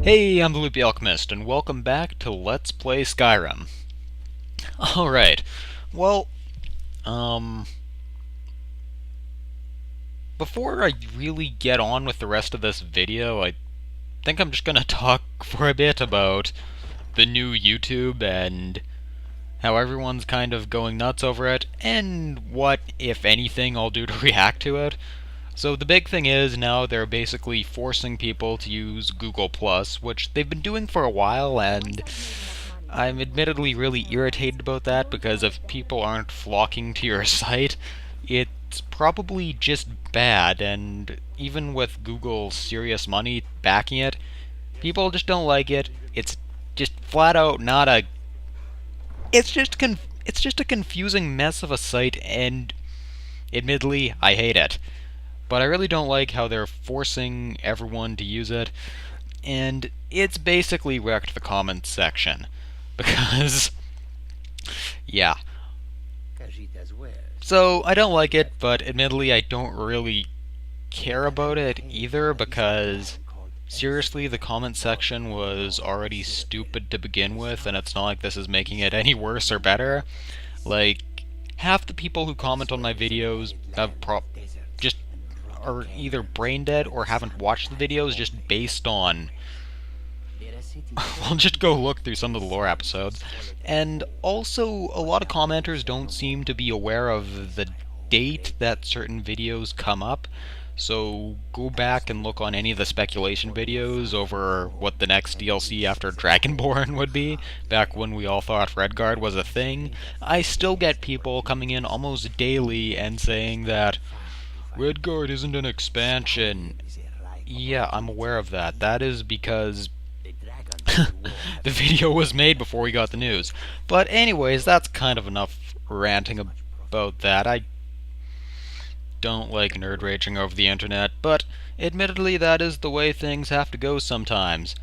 Hey, I'm TheLoopyAlchemist, and welcome back to Let's Play Skyrim. Alright, well, um, before I really get on with the rest of this video, I think I'm just gonna talk for a bit about the new YouTube and how everyone's kind of going nuts over it, and what, if anything, I'll do to react to it. So the big thing is now they're basically forcing people to use Google Plus, which they've been doing for a while, and I'm admittedly really irritated about that because if people aren't flocking to your site, it's probably just bad, and even with Google's serious money backing it, people just don't like it. It's just flat out not a it's just a confusing mess of a site, and admittedly I hate it. But I really don't like how they're forcing everyone to use it, and it's basically wrecked the comments section. Because, yeah. So, I don't like it, but admittedly I don't really care about it either, because seriously, the comment section was already stupid to begin with, and it's not like this is making it any worse or better. Like, half the people who comment on my videos have just are either brain dead or haven't watched the videos just based on I'll just go look through some of the lore episodes. And also, a lot of commenters don't seem to be aware of the date that certain videos come up. So go back and look on any of the speculation videos over what the next DLC after Dragonborn would be, back when we all thought Redguard was a thing. I still get people coming in almost daily and saying that Redguard isn't an expansion. Yeah, I'm aware of that. That is because the video was made before we got the news. But anyways, that's kind of enough ranting about that. I don't like nerd raging over the internet, but admittedly that is the way things have to go sometimes.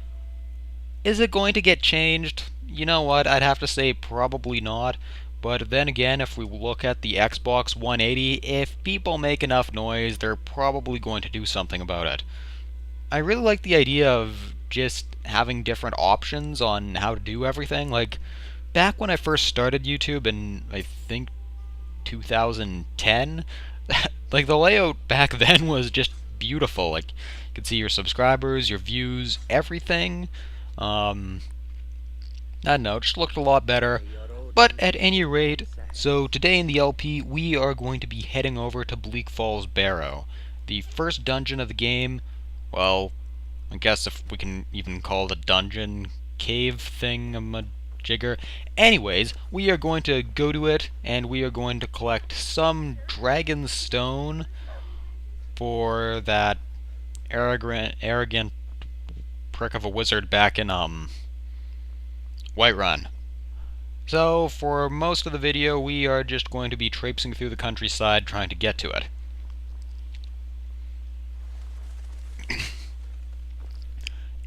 Is it going to get changed? You know what, I'd have to say probably not. But then again, if we look at the Xbox 180, if people make enough noise, they're probably going to do something about it. I really like the idea of just having different options on how to do everything. Like, back when I first started YouTube in, I think, 2010, like, the layout back then was just beautiful. Like, you could see your subscribers, your views, everything. I don't know, it just looked a lot better. But at any rate, so today in the LP, we are going to be heading over to Bleak Falls Barrow, the first dungeon of the game. Well, I guess if we can even call it a dungeon cave thing-a-majigger. Anyways, we are going to go to it, and we are going to collect some dragon stone for that arrogant prick of a wizard back in, Whiterun. So, for most of the video, we are just going to be traipsing through the countryside trying to get to it.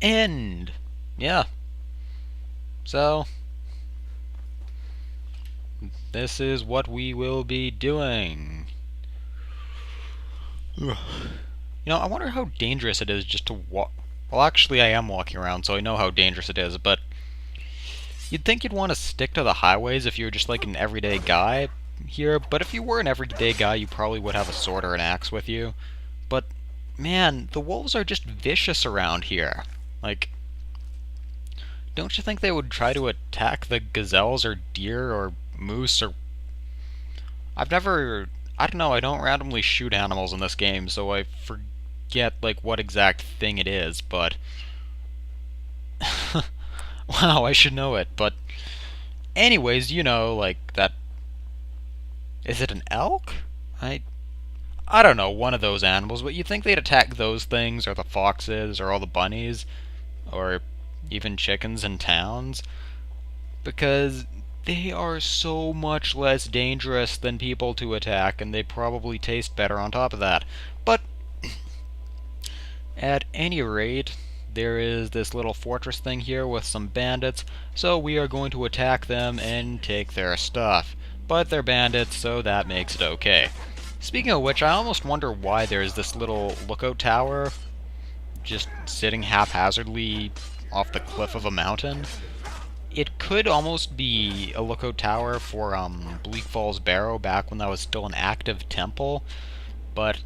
And, yeah. So, this is what we will be doing. You know, I wonder how dangerous it is just to walk. Well, actually, I am walking around, so I know how dangerous it is, but you'd think you'd want to stick to the highways if you were just like an everyday guy here, but if you were an everyday guy, you probably would have a sword or an axe with you. But, man, the wolves are just vicious around here. Like, don't you think they would try to attack the gazelles or deer or moose or... I don't know, I don't randomly shoot animals in this game, so I forget, like, what exact thing it is, but... wow, I should know it, but... anyways, you know, like, that... is it an elk? I don't know, one of those animals, but you'd think they'd attack those things, or the foxes, or all the bunnies, or even chickens in towns, because they are so much less dangerous than people to attack, and they probably taste better on top of that. But, at any rate, there is this little fortress thing here with some bandits, so we are going to attack them and take their stuff. But they're bandits, so that makes it okay. Speaking of which, I almost wonder why there's this little lookout tower just sitting haphazardly off the cliff of a mountain. It could almost be a lookout tower for Bleak Falls Barrow back when that was still an active temple, but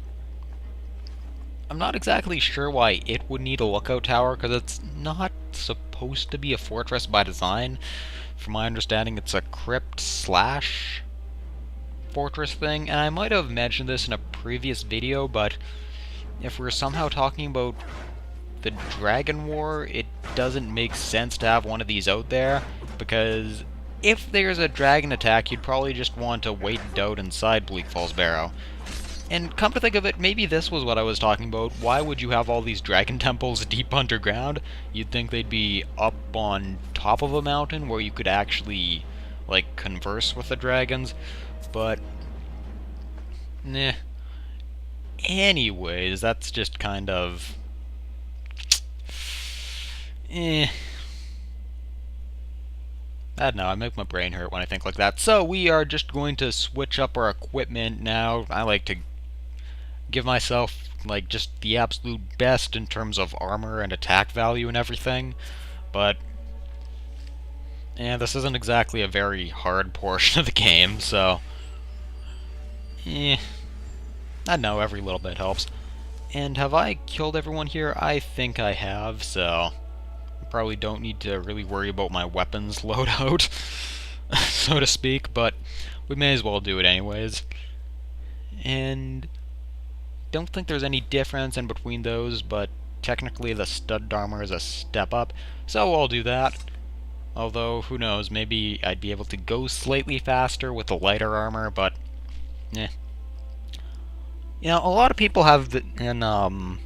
I'm not exactly sure why it would need a lookout tower, because it's not supposed to be a fortress by design. From my understanding, it's a crypt slash fortress thing, and I might have mentioned this in a previous video, but if we're somehow talking about the Dragon War, it doesn't make sense to have one of these out there, because if there's a dragon attack, you'd probably just want to wait it out inside Bleak Falls Barrow. And come to think of it, maybe this was what I was talking about. Why would you have all these dragon temples deep underground? You'd think they'd be up on top of a mountain where you could actually, like, converse with the dragons, but nah. Anyways, that's just kind of I don't know, I make my brain hurt when I think like that. So we are just going to switch up our equipment now. I like to give myself, like, just the absolute best in terms of armor and attack value and everything. But this isn't exactly a very hard portion of the game, so I know, every little bit helps. And have I killed everyone here? I think I have, so probably don't need to really worry about my weapons loadout, so to speak, but we may as well do it anyways. And don't think there's any difference in between those, but technically the stud armor is a step up, so I'll do that. Although, who knows, maybe I'd be able to go slightly faster with the lighter armor, but eh. You know, a lot of people have, I don't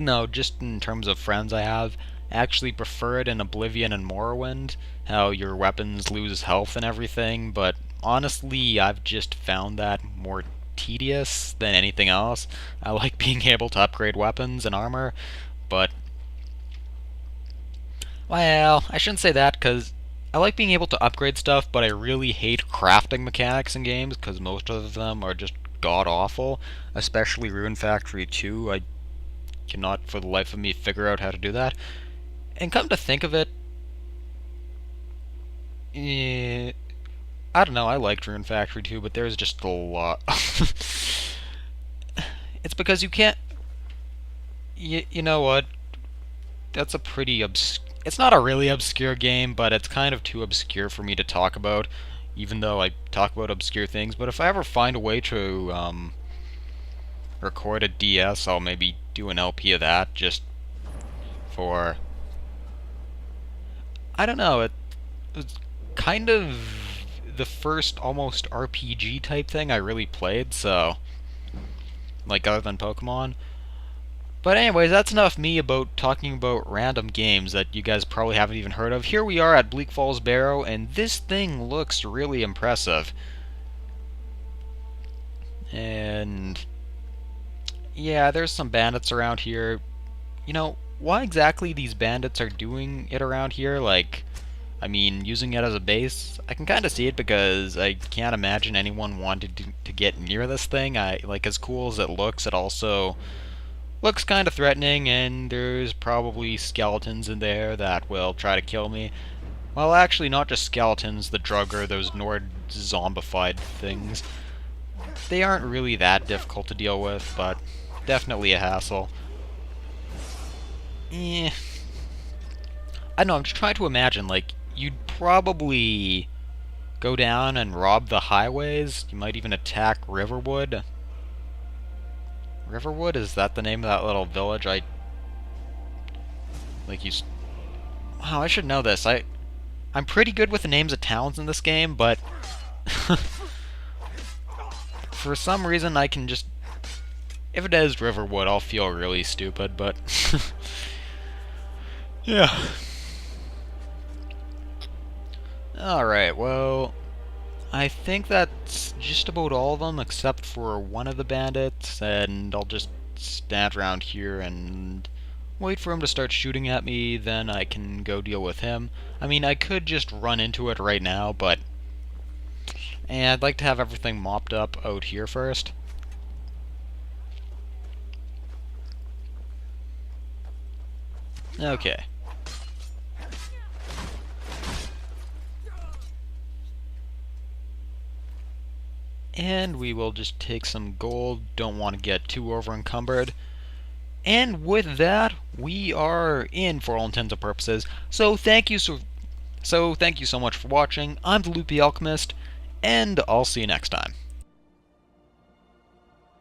know, just in terms of friends I have, actually prefer it in Oblivion and Morrowind, how your weapons lose health and everything, but honestly, I've just found that more tedious than anything else. I like being able to upgrade weapons and armor, but well, I shouldn't say that, because I like being able to upgrade stuff, but I really hate crafting mechanics in games, because most of them are just god-awful, especially Rune Factory 2. I cannot for the life of me figure out how to do that. And come to think of it, I don't know, I liked Rune Factory 2, but there's just a lot. It's because you can't... You know what? That's a pretty it's not a really obscure game, but it's kind of too obscure for me to talk about, even though I talk about obscure things. But if I ever find a way to record a DS, I'll maybe do an LP of that, just for... I don't know, it was kind of the first almost RPG type thing I really played, so, like, other than Pokemon. But anyways, that's enough me about talking about random games that you guys probably haven't even heard of. Here we are at Bleak Falls Barrow, and this thing looks really impressive. And yeah, there's some bandits around here. You know, why exactly these bandits are doing it around here, like, I mean, using it as a base, I can kind of see it, because I can't imagine anyone wanted to get near this thing. Like, as cool as it also looks kind of threatening, and there's probably skeletons in there that will try to kill me. Well, actually, not just skeletons, the Drugger, those Nord zombified things. They aren't really that difficult to deal with, but definitely a hassle. I don't know, I'm just trying to imagine, like, you'd probably go down and rob the highways. You might even attack Riverwood. Riverwood? Is that the name of that little village? Wow, I should know this. I'm pretty good with the names of towns in this game, but for some reason I can just... If it is Riverwood, I'll feel really stupid, but... yeah. Alright, well... I think that's just about all of them, except for one of the bandits, and I'll just stand around here and wait for him to start shooting at me, then I can go deal with him. I mean, I could just run into it right now, but... And I'd like to have everything mopped up out here first. Okay. And we will just take some gold. Don't want to get too over encumbered. And with that, we are in for all intents and purposes. So thank you so much for watching. I'm the Loopy Alchemist, and I'll see you next time.